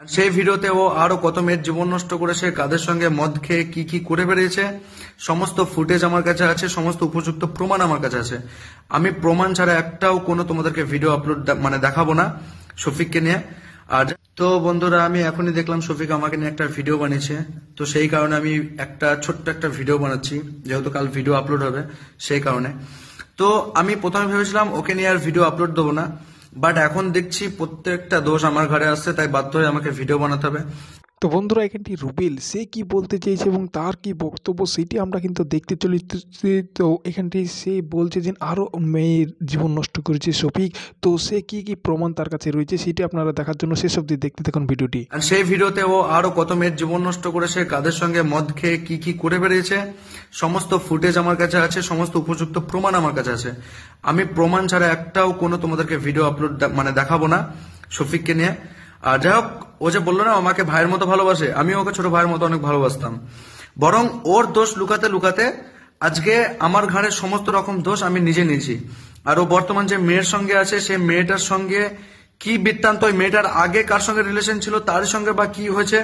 সেই ভিডিওতে ও আরো কত মেয়ের জীবন নষ্ট করেছে, কাদের সঙ্গে মদ খেয়ে কি কি করে বেরিয়েছে, সমস্ত ফুটেজ আমার কাছে আছে, সমস্ত উপযুক্ত প্রমাণ আমার কাছে আছে। আমি প্রমাণ ছাড়া একটাও কোনো তোমাদেরকে ভিডিও আপলোড দেখাবো না শফিককে নিয়ে। আর তো বন্ধুরা, আমি এখনই দেখলাম শফিক আমাকে নিয়ে একটা ভিডিও বানিয়েছে, তো সেই কারণে আমি ছোট্ট একটা ভিডিও বানাচ্ছি, যেহেতু কাল ভিডিও আপলোড হবে সেই কারণে। তো আমি প্রথমে ভেবেছিলাম ওকে নিয়ে আর ভিডিও আপলোড দেবো না, বাট এখন দেখছি প্রত্যেকটা দোষ আমার ঘরে আসছে, তাই বাধ্য হয়ে আমাকে ভিডিও বানাতে হবে। তো বন্ধুরা, এখানটি রুবেল সে কি বলতে চেয়েছে এবং তার কি বক্তব্য সেটি আমরা কিন্তু দেখতে চলেছি। তো এখানটি সে বলছে যে আরও মেয়ের জীবন নষ্ট করেছে শফিক, তো সে কি কি প্রমাণ তার কাছে রয়েছে সেটি আপনারা দেখার জন্য শেষ অবধি দেখতে থাকুন ভিডিওটি। আর সেই ভিডিওতে ও আরো কত মেয়ের জীবন নষ্ট করেছে, কাদের সঙ্গে মদ খেয়ে কি কি করে বেরিয়েছে, সমস্ত ফুটেজ আমার কাছে আছে, সমস্ত উপযুক্ত প্রমাণ আমার কাছে আছে। আমি প্রমাণ ছাড়া একটাও কোনো তোমাদেরকে ভিডিও আপলোড দেখাবো না শফিককে নিয়ে। আর যাই হোক, ও যে বললো না আমাকে ভাইয়ের মতো ভালোবাসে, আমি ওকে ছোট ভাইয়ের মতো অনেক ভালোবাসতাম, বরং ওর দোষ লুকাতে লুকাতে আজকে আমার ঘাড়ে সমস্ত রকম দোষ আমি নিজে নিয়েছি। আর ও বর্তমান যে মেয়ের সঙ্গে আছে, সে মেয়েটার সঙ্গে কি বৃত্তান্ত, ওই মেয়েটার আগে কার সঙ্গে রিলেশন ছিল, তার সঙ্গে বা কি হয়েছে,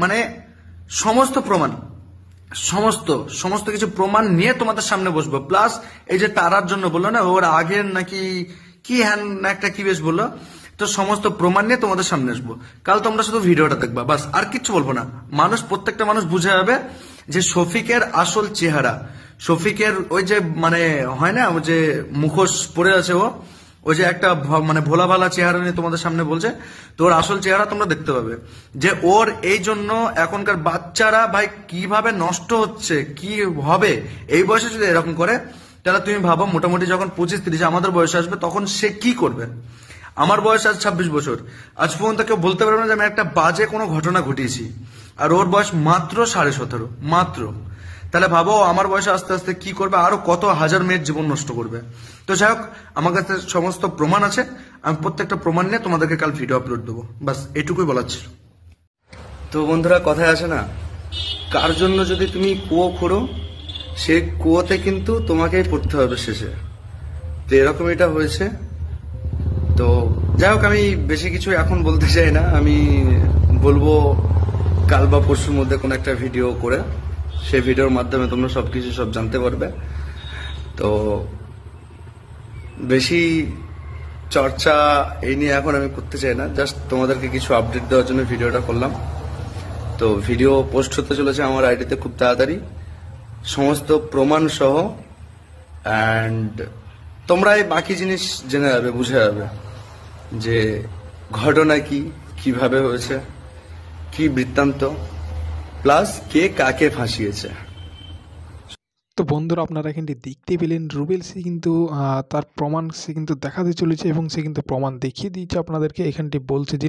মানে সমস্ত প্রমাণ, সমস্ত কিছু প্রমাণ নিয়ে তোমাদের সামনে বসবো। প্লাস এই যে তারার জন্য বললো না ওর আগের নাকি কি হ্যান একটা কি বেশ বললো, তো সমস্ত প্রমাণ নিয়ে তোমাদের সামনে আসবো। কাল তোমরা শুধু ভিডিওটা দেখবা, বাস, আর কিচ্ছু বলবো না। প্রত্যেকটা মানুষ বুঝে যাবে যে শফিকের আসল চেহারা। শফিকের ওই যে মানে হয় না, ওই যে মুখোশ পরে আছে ও, ওই যে একটা ভোলা ভালা চেহারা নিয়ে তোমাদের সামনে বলছে, তো ওর আসল চেহারা তোমরা দেখতে পাবে। যে ওর এই জন্য এখনকার বাচ্চারা ভাই কিভাবে নষ্ট হচ্ছে, কি হবে এই বয়সে যদি এরকম করে, তাহলে তুমি ভাবো মোটামুটি যখন 25-30 আমাদের বয়সে আসবে তখন সে কি করবে। আমার বয়স আজ 26 বছর, আজ পর্যন্ত কেউ বলতে পারবে না যে আমি একটা বাজে কোনো ঘটনা ঘটিয়েছি। আর ওর বয়স মাত্র 17.5 মাত্র। তাহলে ভাবো আমার বয়সে আস্তে আস্তে কি করবে, আরো কত হাজার মেয়ের জীবন নষ্ট করবে। তো যাই হোক, আমার কাছে সমস্ত প্রমাণ আছে, আমি প্রত্যেকটা প্রমাণ নিয়ে তোমাদেরকে কাল ভিডিও আপলোড দেবো, বাস এটুকুই বলার ছিল। তো বন্ধুরা, কথায় আছে না, কার জন্য যদি তুমি কুয়ো খোঁড়ো সে কুয়োতে কিন্তু তোমাকেই পড়তে হবে শেষে। তো এরকম এটা হয়েছে। তো যাই হোক, আমি বেশি কিছু এখন বলতে চাই না, আমি বলবো কাল বা পরশুর মধ্যে কোনো একটা ভিডিও করে, সেই ভিডিওর মাধ্যমে তোমরা সবকিছু সব জানতে পারবে। তো বেশি চর্চা এই নিয়ে এখন আমি করতে চাই না, জাস্ট তোমাদেরকে কিছু আপডেট দেওয়ার জন্য ভিডিওটা করলাম। তো ভিডিও পোস্ট হতে চলেছে আমার আইডিতে খুব তাড়াতাড়ি, সমস্ত প্রমাণ সহ। অ্যান্ড তোমরা এই বাকি জিনিস জেনে যাবে, বুঝে যাবে যে ঘটনা কি, কিভাবে হয়েছে, কি বৃত্তান্ত, প্লাস কে কাকে ফাঁসিয়েছে। তো বন্ধুরা, আপনারা এখানটি দেখতে পেলেন রুবেল সে কিন্তু তার প্রমাণ সে কিন্তু দেখাতে চলেছে এবং সে কিন্তু প্রমাণ দেখিয়ে দিয়েছে আপনাদেরকে। এখানটি বলছে যে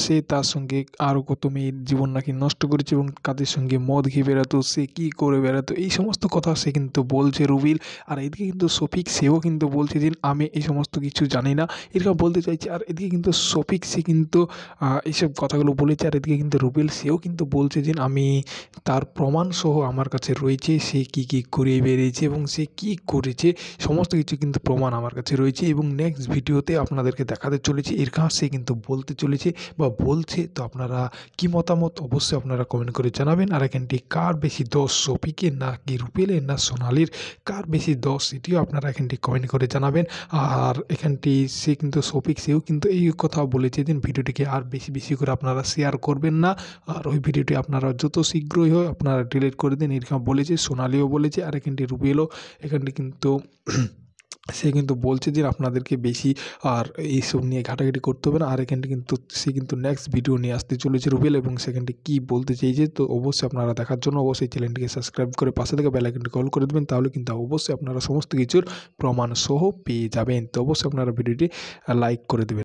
সে তার সঙ্গে আরও কত মেয়ের জীবন নাকি নষ্ট করেছে এবং কাদের সঙ্গে মদ খেয়ে বেড়াতো, সে কী করে বেড়াতো, এই সমস্ত কথা সে কিন্তু বলছে রুবেল। আর এদিকে কিন্তু শফিক সেও কিন্তু বলছে যে আমি এই সমস্ত কিছু জানি না, এরকম বলতে চাইছে। আর এদিকে কিন্তু শফিক সে কিন্তু এইসব কথাগুলো বলেছে। আর এদিকে কিন্তু রুবেল সেও কিন্তু বলছে যে আমি তার প্রমাণ সহ আমার কাছে রয়েছে, সে কী কী করে বেরিয়েছে এবং সে কি করেছে সমস্ত কিছু কিন্তু প্রমাণ আমার কাছে রয়েছে। এবং নেক্সট ভিডিওতে আপনাদেরকে দেখাতে চলেছে এর কাছে সে কিন্তু বলতে চলেছে বা বলছে। তো আপনারা কি মতামত অবশ্যই আপনারা কমেন্ট করে জানাবেন। আর এখানটি কার বেশি দোষ, শফিকের না কি রুবেলের না সোনালির, কার বেশি দোষ সেটিও আপনারা এখানটি কমেন্ট করে জানাবেন। আর এখানটি সে কিন্তু শফিক সেও কিন্তু এই কথা বলেছে যে ভিডিওটিকে আর বেশি বেশি করে আপনারা শেয়ার করবেন না, আর ওই ভিডিওটি আপনারা যত শীঘ্রই হয় আপনারা ডিলিট করে দিন, এরকম বলেছে। সোনালিও বলেছে। আর এখানটি রুবেলও এখানটি কিন্তু সে কিন্তু বলছে যে আপনাদেরকে বেশি আর এইসব নিয়ে ঘাটাঘাটি করতে হবে না। আর এখানটি কিন্তু সে কিন্তু নেক্সট ভিডিও নিয়ে আসতে চলেছে রুবেল, এবং সেখানটি কী বলতে চেয়েছে তো অবশ্যই আপনারা দেখার জন্য অবশ্যই চ্যানেলটিকে সাবস্ক্রাইব করে পাশে থেকে বেল আইকনটি কল করে দেবেন, তাহলে কিন্তু অবশ্যই আপনারা সমস্ত কিছুর প্রমাণ সহ পেয়ে যাবেন। তো অবশ্যই আপনারা ভিডিওটি লাইক করে দেবেন।